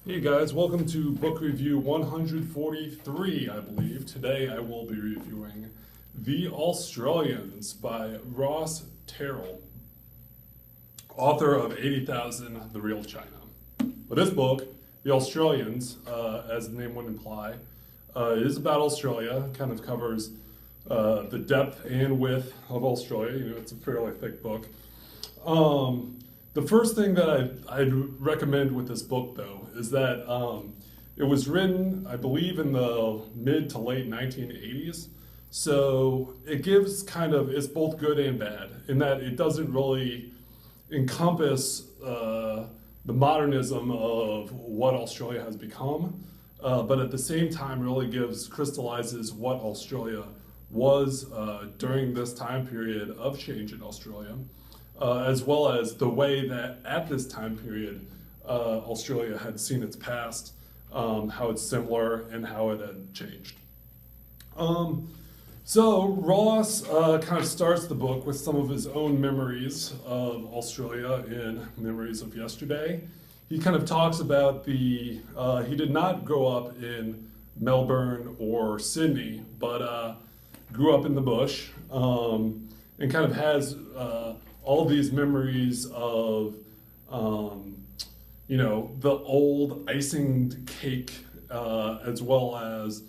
Hey guys, welcome to book review 143, I believe. Today I will be reviewing The Australians by Ross Terrill, author of 80,000 The Real China. But this book, The Australians, as the name would imply, is about Australia, kind of covers the depth and width of Australia. You know, it's a fairly thick book. The first thing that I'd recommend with this book, though, is that it was written, I believe, in the mid to late 1980s. So it gives it's both good and bad, in that it doesn't really encompass the modernism of what Australia has become, but at the same time really crystallizes what Australia was during this time period of change in Australia. As well as the way that at this time period Australia had seen its past, how it's similar and how it had changed. So Ross kind of starts the book with some of his own memories of Australia in Memories of Yesterday. He kind of talks about he did not grow up in Melbourne or Sydney, but grew up in the bush, and kind of has all these memories of, the old icing cake, as well as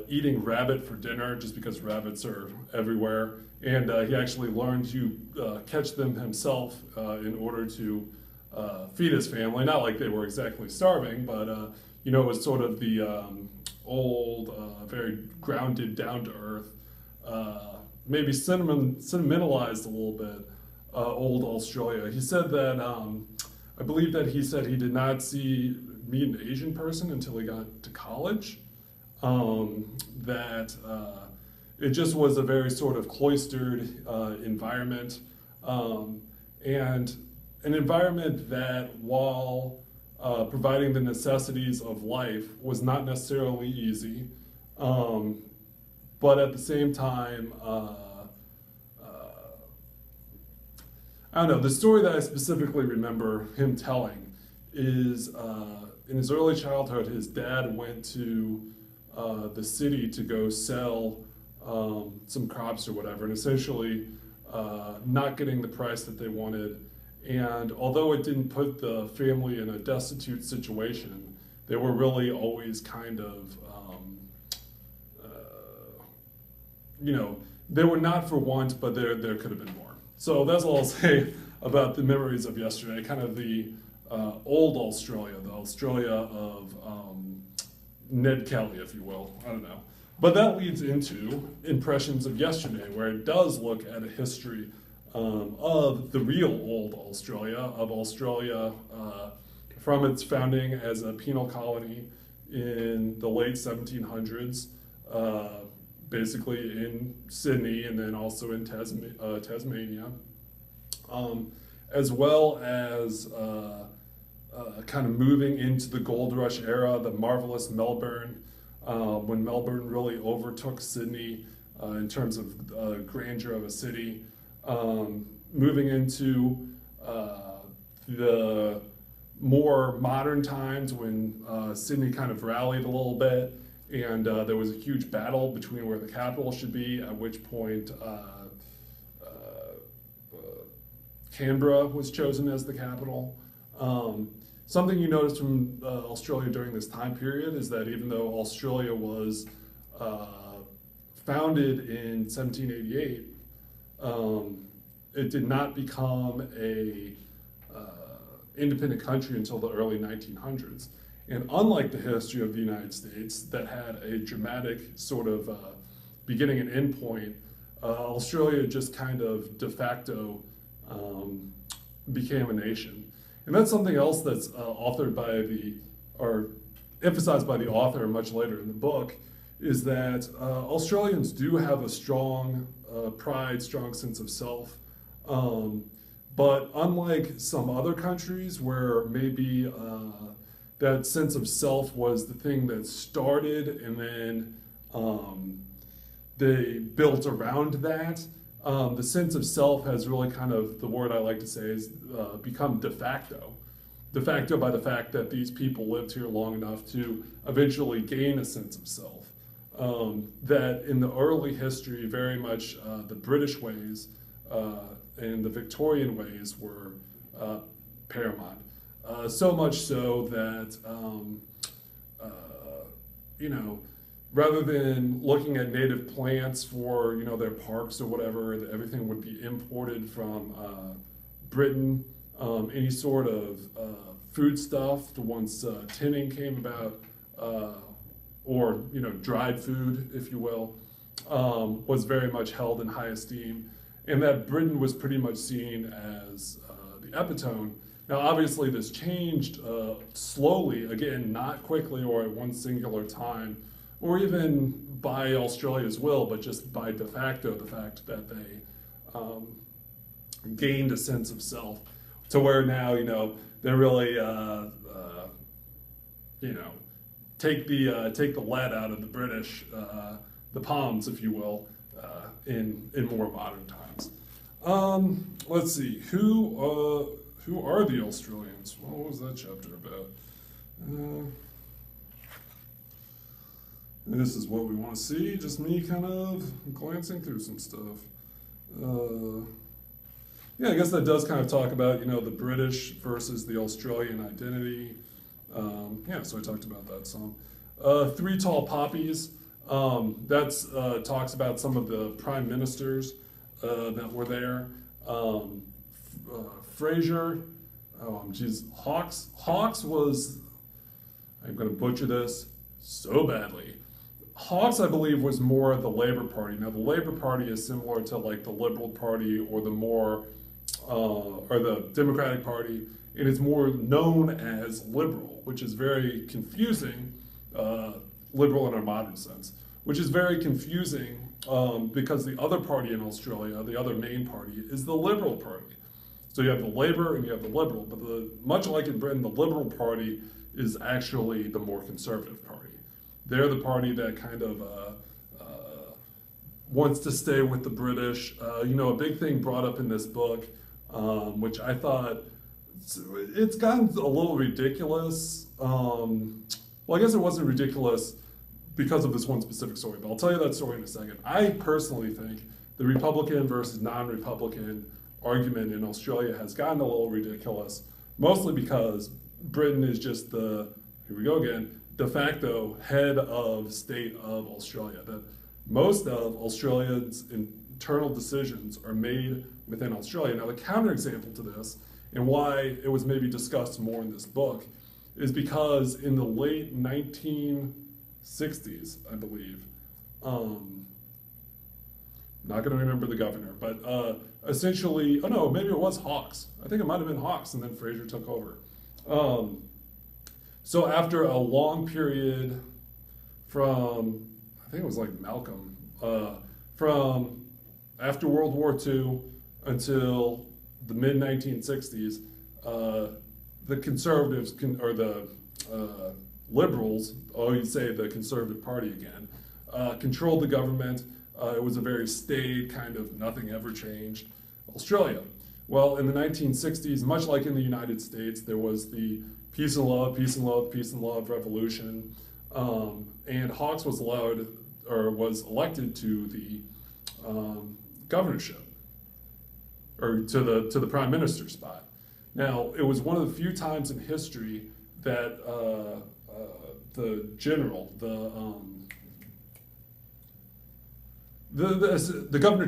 eating rabbit for dinner, just because rabbits are everywhere. And he actually learned to catch them himself in order to feed his family. Not like they were exactly starving, but it was sort of the old, very grounded, down-to-earth, maybe sentimentalized a little bit, old Australia. He said that, I believe that he said he did not meet an Asian person until he got to college. That it just was a very sort of cloistered environment, and an environment that, while providing the necessities of life, was not necessarily easy, but at the same time, I don't know, the story that I specifically remember him telling is in his early childhood, his dad went to the city to go sell some crops or whatever, and essentially not getting the price that they wanted. And although it didn't put the family in a destitute situation, they were really always kind of, they were not for want, but there could have been more. So that's all I'll say about the Memories of Yesterday, kind of the old Australia, the Australia of Ned Kelly, if you will. I don't know. But that leads into Impressions of Yesterday, where it does look at a history of the real old Australia, from its founding as a penal colony in the late 1700s, basically in Sydney and then also in Tasmania, as well as kind of moving into the gold rush era, the marvelous Melbourne, when Melbourne really overtook Sydney in terms of grandeur of a city, moving into the more modern times when Sydney kind of rallied a little bit, and there was a huge battle between where the capital should be, at which point Canberra was chosen as the capital. Something you notice from Australia during this time period is that even though Australia was founded in 1788, it did not become a independent country until the early 1900s. And unlike the history of the United States that had a dramatic sort of beginning and end point, Australia just kind of de facto became a nation. And that's something else that's emphasized by the author much later in the book, is that Australians do have a strong pride, strong sense of self. But unlike some other countries where maybe that sense of self was the thing that started and then they built around that, the sense of self has really kind of, the word I like to say is become de facto. de facto by the fact that these people lived here long enough to eventually gain a sense of self. That in the early history, very much the British ways and the Victorian ways were paramount. So much so that, you know, rather than looking at native plants for, you know, their parks or whatever, everything would be imported from Britain. Any sort of food stuff, once tinning came about, or, you know, dried food, if you will, was very much held in high esteem, and that Britain was pretty much seen as the epitome. Now, obviously, this changed slowly, again, not quickly or at one singular time, or even by Australia's will, but just by de facto, the fact that they gained a sense of self, to where now, you know, they really, you know, take the lead out of the British, the palms, if you will, in more modern times. Let's see, who are the Australians? What was that chapter about? This is what we want to see, just me kind of glancing through some stuff. Yeah, I guess that does kind of talk about, you know, the British versus the Australian identity. Yeah, so I talked about that some. Three Tall Poppies, that's talks about some of the prime ministers that were there. Fraser, Hawks was, I'm going to butcher this so badly. Hawks, I believe, was more the Labour Party. Now, the Labour Party is similar to like the Liberal Party or the more, or the Democratic Party, and it's more known as liberal, which is very confusing, liberal in our modern sense, which is very confusing because the other party in Australia, the other main party, is the Liberal Party. So you have the Labour and you have the Liberal, but much like in Britain, the Liberal Party is actually the more conservative party. They're the party that kind of wants to stay with the British. You know, a big thing brought up in this book, which I thought, it's gotten a little ridiculous. Well, I guess it wasn't ridiculous because of this one specific story, but I'll tell you that story in a second. I personally think the Republican versus non-Republican argument in Australia has gotten a little ridiculous, mostly because Britain is just the, here we go again, de facto head of state of Australia. That most of Australia's internal decisions are made within Australia. Now, the counterexample to this, and why it was maybe discussed more in this book, is because in the late 1960s, I believe, not going to remember the governor, but essentially, oh no, maybe it was Hawks. I think it might have been Hawks, and then Fraser took over. So after a long period from, I think it was like Malcolm, from after World War II until the mid-1960s, the conservatives, or the liberals, oh, you'd say the Conservative Party again, controlled the government. It was a very staid kind of nothing ever changed Australia. Well, in the 1960s, much like in the United States, there was the peace and love, peace and love, peace and love revolution, and Hawks was elected to the governorship, or to the prime minister spot. Now, it was one of the few times in history that the governor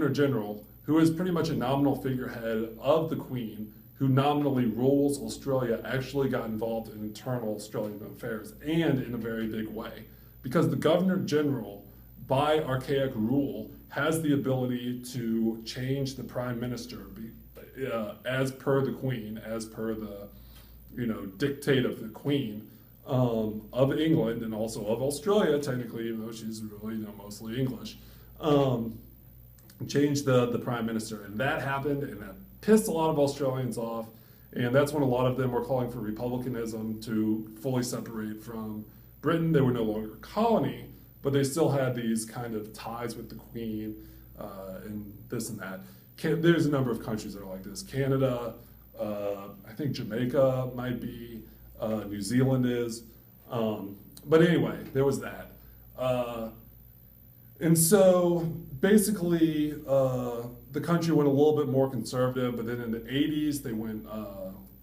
general, who is pretty much a nominal figurehead of the Queen, who nominally rules Australia, actually got involved in internal Australian affairs, and in a very big way. Because the Governor General, by archaic rule, has the ability to change the Prime Minister as per the Queen, as per the, you know, dictate of the Queen of England, and also of Australia, technically, even though she's really, you know, mostly English, change the Prime Minister. And that happened, and that pissed a lot of Australians off, and that's when a lot of them were calling for republicanism to fully separate from Britain. They were no longer a colony, but they still had these kind of ties with the Queen, and this and that. There's a number of countries that are like this. Canada, I think Jamaica might be, New Zealand is. But anyway, there was that. And so basically, the country went a little bit more conservative, but then in the 80s, they went,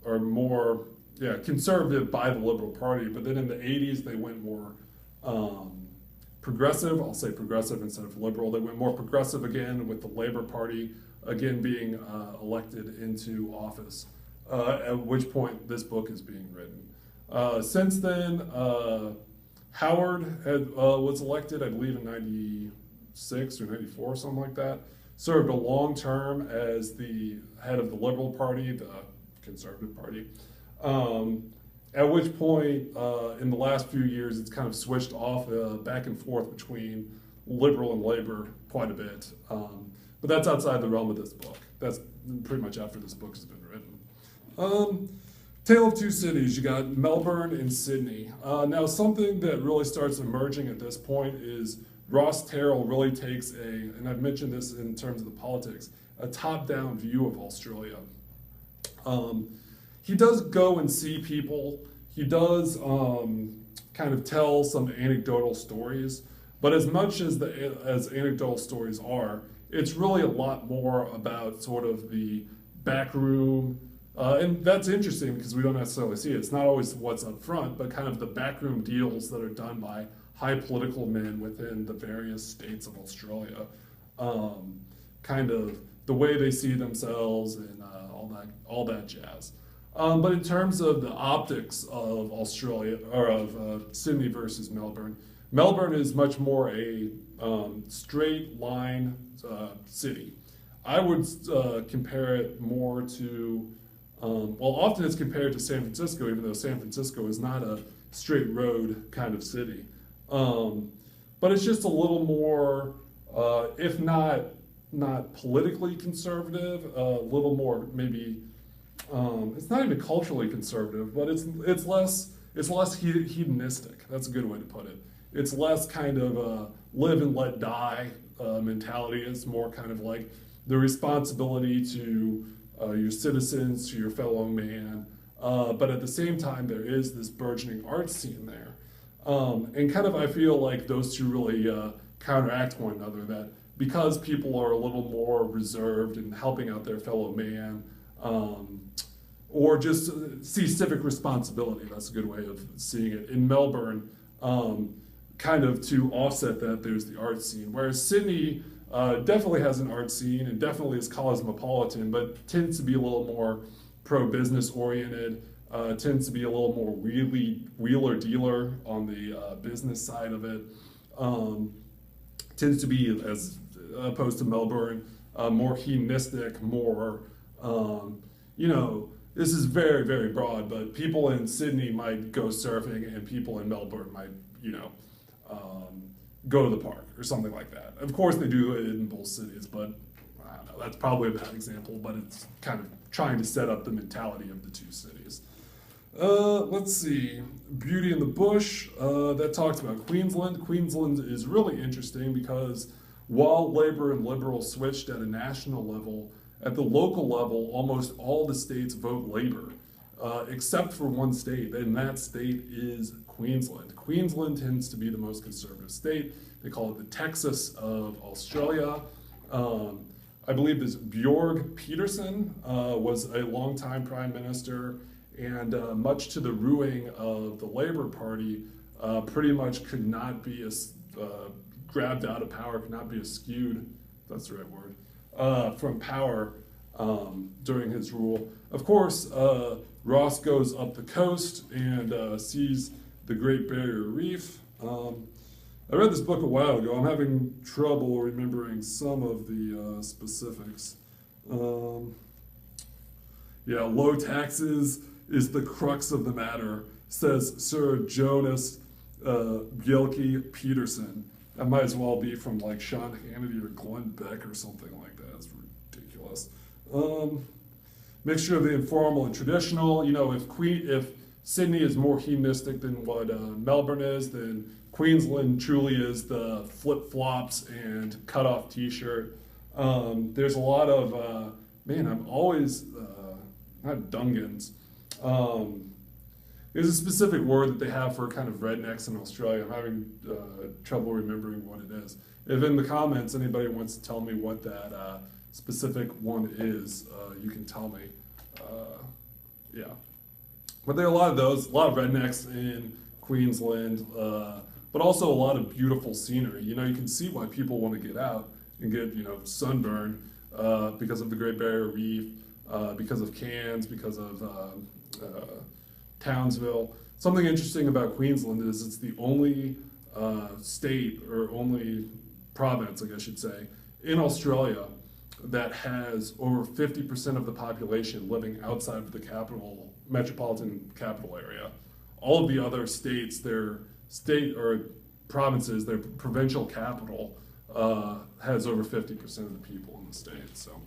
or more, yeah, conservative by the Liberal Party, but then in the 80s, they went more progressive. I'll say progressive instead of liberal. They went more progressive again with the Labour Party, again being elected into office, at which point this book is being written. Since then, Howard was elected, I believe, in 96 or 94, something like that. Served a long term as the head of the Liberal Party, the Conservative Party. At which point, in the last few years, it's kind of switched off back and forth between Liberal and Labor quite a bit. But that's outside the realm of this book. That's pretty much after this book has been written. Tale of Two Cities, you got Melbourne and Sydney. Now something that really starts emerging at this point is Ross Terrill really takes and I've mentioned this in terms of the politics, a top-down view of Australia. He does go and see people, he does kind of tell some anecdotal stories, but as much as as anecdotal stories are, it's really a lot more about sort of the back room. And that's interesting because we don't necessarily see it. It's not always what's up front, but kind of the backroom deals that are done by high political men within the various states of Australia. Kind of the way they see themselves and all that jazz. But in terms of the optics of Australia, or of Sydney versus Melbourne, Melbourne is much more a straight line city. I would compare it more to often it's compared to San Francisco, even though San Francisco is not a straight road kind of city. But it's just a little more, if not politically conservative, a little more maybe, it's not even culturally conservative, but it's less hedonistic. That's a good way to put it. It's less kind of live and let die mentality. It's more kind of like the responsibility to your citizens, to your fellow man, but at the same time there is this burgeoning art scene there. And kind of I feel like those two really counteract one another, that because people are a little more reserved and helping out their fellow man, or just see civic responsibility, that's a good way of seeing it. In Melbourne, kind of to offset that, there's the art scene, whereas Sydney definitely has an art scene and definitely is cosmopolitan, but tends to be a little more pro-business oriented, tends to be a little more wheeler-dealer on the business side of it, tends to be, as opposed to Melbourne, more hedonistic, more, this is very, very broad, but people in Sydney might go surfing and people in Melbourne might, go to the park or something like that. Of course they do it in both cities, but I don't know, that's probably a bad example, but it's kind of trying to set up the mentality of the two cities. Let's see, Beauty in the Bush, that talks about Queensland. Queensland is really interesting because while Labor and Liberal switched at a national level, at the local level, almost all the states vote Labor, except for one state, and that state is Queensland. Queensland tends to be the most conservative state. They call it the Texas of Australia. I believe this Bjorg Peterson was a longtime prime minister, and much to the ruin of the Labour Party, pretty much could not be grabbed out of power, could not be eschewed, if that's the right word, from power during his rule. Of course, Ross goes up the coast and sees the Great Barrier Reef. I read this book a while ago. I'm having trouble remembering some of the specifics. Low taxes is the crux of the matter, says Sir Jonas Bjelke Peterson. That might as well be from like Sean Hannity or Glenn Beck or something like that. It's ridiculous. Mixture of the informal and traditional. If Sydney is more hedonistic than what Melbourne is, then Queensland truly is the flip-flops and cut-off t-shirt. There's a lot of, I'm always not Dungans. There's a specific word that they have for kind of rednecks in Australia. I'm having trouble remembering what it is. If in the comments anybody wants to tell me what that specific one is, you can tell me. Yeah. But there are a lot of those, a lot of rednecks in Queensland, but also a lot of beautiful scenery. You know, you can see why people want to get out and get, you know, sunburn because of the Great Barrier Reef, because of Cairns, because of Townsville. Something interesting about Queensland is it's the only state, or only province, I guess you'd say, in Australia that has over 50% of the population living outside of the metropolitan capital area. All of the other states, their state or provinces, their provincial capital has over 50% of the people in the state. So,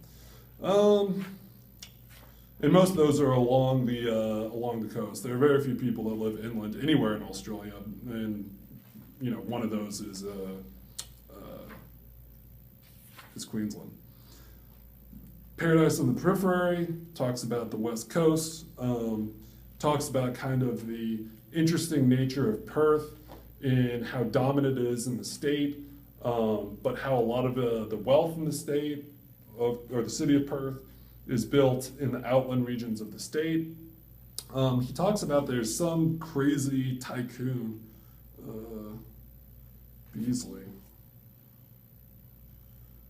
and most of those are along the coast. There are very few people that live inland anywhere in Australia, and you know, one of those is Queensland. Paradise on the Periphery talks about the West Coast, talks about kind of the interesting nature of Perth and how dominant it is in the state, but how a lot of the wealth in the state, or the city of Perth, is built in the outland regions of the state. He talks about there's some crazy tycoon, Beasley.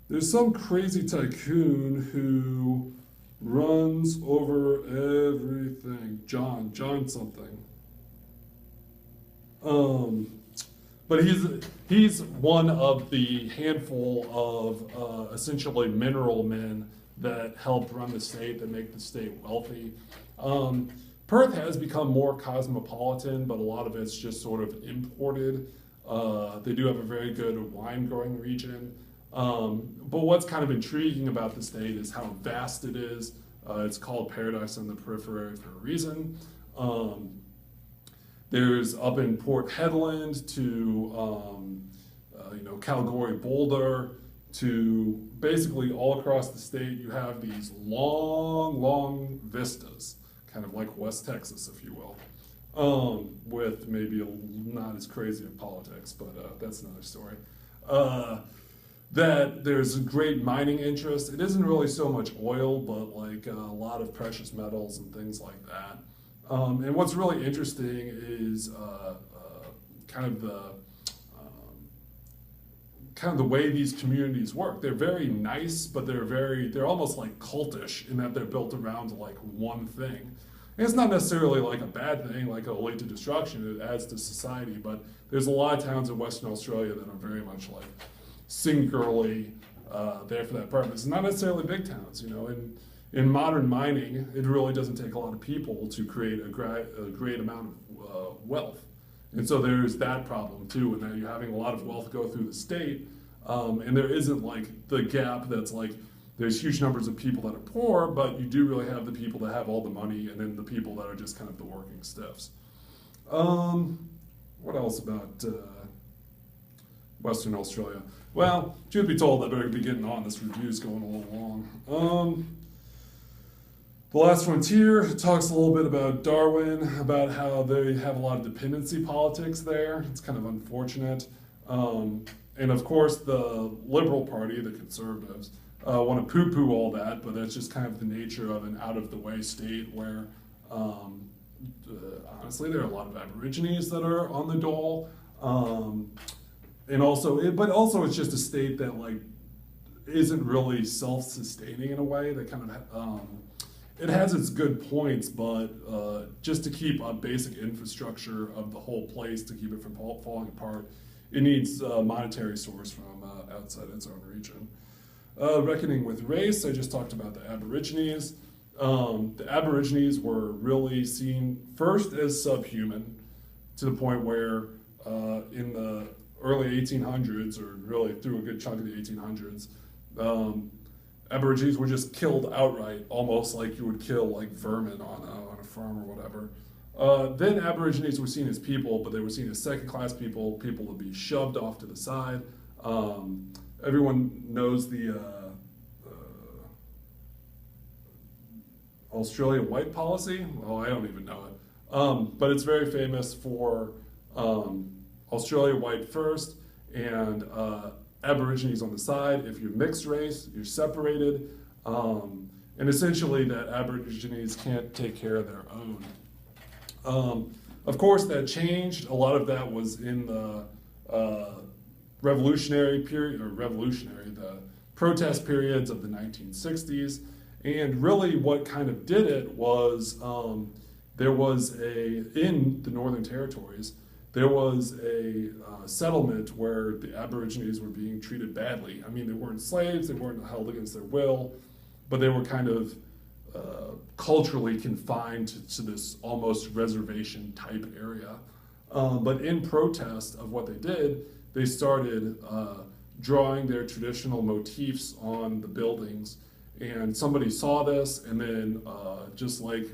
There's some crazy tycoon who runs over everything. John something. But he's one of the handful of essentially mineral men that help run the state, that make the state wealthy. Perth has become more cosmopolitan, but a lot of it's just sort of imported. They do have a very good wine growing region. But what's kind of intriguing about the state is how vast it is. It's called Paradise on the Periphery for a reason. There's up in Port Hedland to Kalgoorlie Boulder, to basically all across the state. You have these long vistas, kind of like West Texas, if you will, with maybe not as crazy of politics, but that's another story. That there's a great mining interest. It isn't really so much oil, but like a lot of precious metals and things like that. And what's really interesting is kind of the way these communities work. They're very nice, but they're almost like cultish in that they're built around like one thing. And it's not necessarily like a bad thing, like it'll lead to destruction. It adds to society, but there's a lot of towns in Western Australia that are very much like singularly there for that purpose. Not necessarily big towns, you know. In modern mining, it really doesn't take a lot of people to create a great amount of wealth. And so there's that problem too, and that you're having a lot of wealth go through the state, and there isn't like the gap that's like, there's huge numbers of people that are poor, but you do really have the people that have all the money, and then the people that are just kind of the working stiffs. What else about Western Australia? Well, truth be told, I better be getting on. This review's going a little long. The Last Frontier talks a little bit about Darwin, about how they have a lot of dependency politics there. It's kind of unfortunate. And of course, the Liberal Party, the Conservatives, want to poo-poo all that, but that's just kind of the nature of an out-of-the-way state where, honestly, there are a lot of Aborigines that are on the dole. But also it's just a state that like isn't really self-sustaining in a way. That kind of it has its good points, but just to keep a basic infrastructure of the whole place, to keep it from falling apart, it needs a monetary source from outside its own region. Reckoning with race, I just talked about the Aborigines. The Aborigines were really seen first as subhuman, to the point where in the early 1800s, or really through a good chunk of the 1800s, Aborigines were just killed outright, almost like you would kill like vermin on a farm or whatever. Then Aborigines were seen as people, but they were seen as second-class people to be shoved off to the side. Everyone knows the Australian white policy. Oh, I don't even know it. But it's very famous for Australia white first and Aborigines on the side. If you're mixed race, you're separated. And essentially that Aborigines can't take care of their own. Of course, that changed. A lot of that was in the revolutionary period, the protest periods of the 1960s. And really what kind of did it was there was in the Northern Territories, there was a settlement where the Aborigines were being treated badly. I mean, they weren't slaves, they weren't held against their will, but they were kind of culturally confined to this almost reservation type area. But in protest of what they did, they started drawing their traditional motifs on the buildings. And somebody saw this, and then just like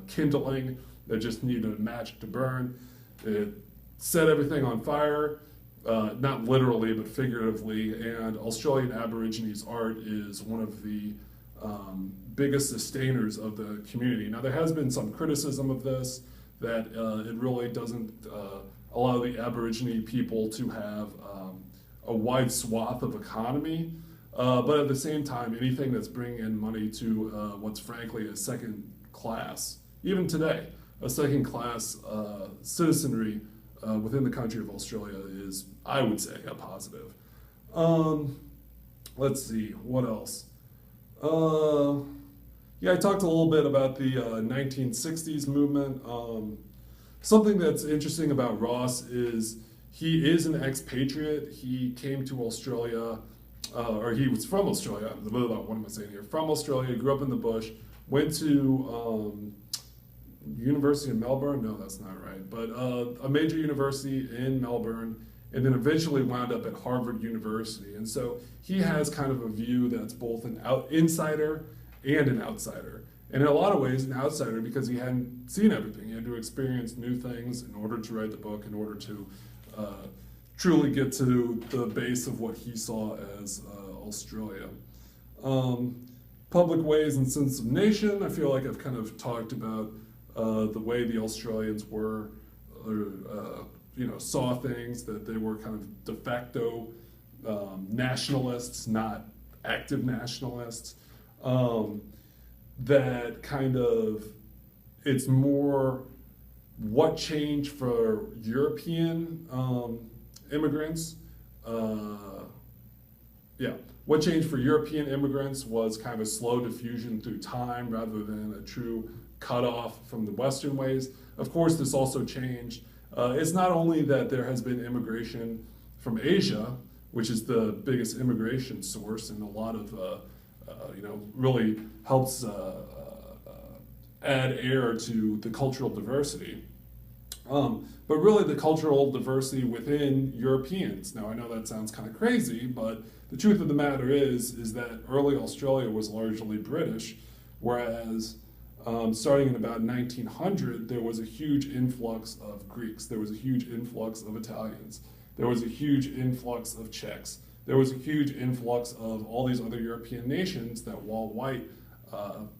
kindling that just needed a match to burn, it set everything on fire, not literally, but figuratively. And Australian Aborigines art is one of the biggest sustainers of the community. Now, there has been some criticism of this, that it really doesn't allow the Aborigine people to have a wide swath of economy, but at the same time, anything that's bringing in money to what's frankly a second class, even today, a second class citizenry within the country of Australia is, I would say, a positive. Let's see, what else? Yeah, I talked a little bit about the 1960s movement. Something that's interesting about Ross is he is an expatriate. He came to Australia, or he was from Australia. What am I saying here? From Australia, grew up in the bush, went to University of Melbourne. No, that's not right. But a major university in Melbourne, and then eventually wound up at Harvard University. And so he has kind of a view that's both an insider and an outsider. And in a lot of ways, an outsider because he hadn't seen everything. He had to experience new things in order to write the book, in order to truly get to the base of what he saw as Australia. Public ways and sense of nation, I feel like I've kind of talked about the way the Australians were, saw things, that they were kind of de facto nationalists, not active nationalists. That kind of, it's more what changed for European immigrants. What changed for European immigrants was kind of a slow diffusion through time rather than a true cutoff from the Western ways. Of course, this also changed. It's not only that there has been immigration from Asia, which is the biggest immigration source and a lot of really helps add air to the cultural diversity. But really the cultural diversity within Europeans. Now I know that sounds kind of crazy, but the truth of the matter is that early Australia was largely British, whereas starting in about 1900, there was a huge influx of Greeks, there was a huge influx of Italians, there was a huge influx of Czechs, there was a huge influx of all these other European nations that, while white,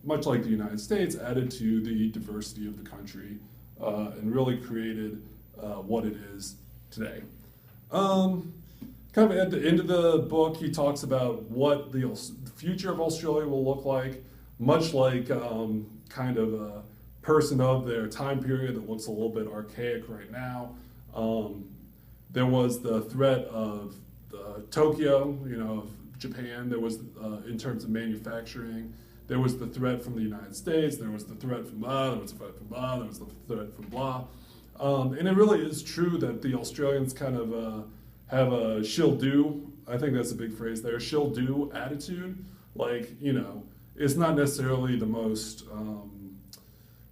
much like the United States, added to the diversity of the country and really created what it is today. Kind of at the end of the book, he talks about what the future of Australia will look like, much like kind of a person of their time period that looks a little bit archaic right now. There was the threat of Tokyo, of Japan. There was, in terms of manufacturing, there was the threat from the United States. There was the threat from blah. There was the threat from blah. There was the threat from blah. And it really is true that the Australians kind of have a she'll do. I think that's a big phrase there. She'll do attitude. Like, it's not necessarily the most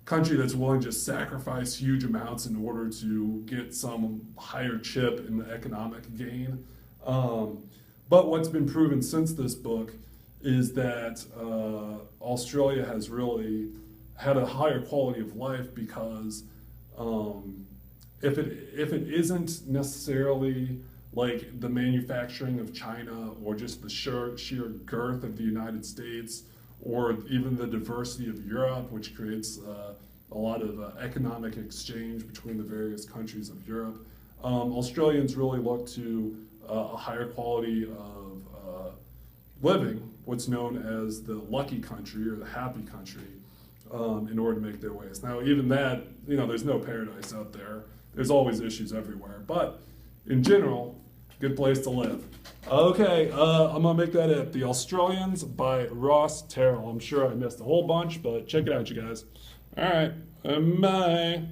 country that's willing to just sacrifice huge amounts in order to get some higher chip in the economic gain. But what's been proven since this book is that Australia has really had a higher quality of life because if it isn't necessarily like the manufacturing of China or just the sheer girth of the United States or even the diversity of Europe, which creates a lot of economic exchange between the various countries of Europe. Australians really look to a higher quality of living, what's known as the lucky country or the happy country, in order to make their ways. Now, even that, there's no paradise out there. There's always issues everywhere, but in general, good place to live. Okay, I'm gonna make that it. The Australians by Ross Terrill. I'm sure I missed a whole bunch, but check it out, you guys. All right, bye.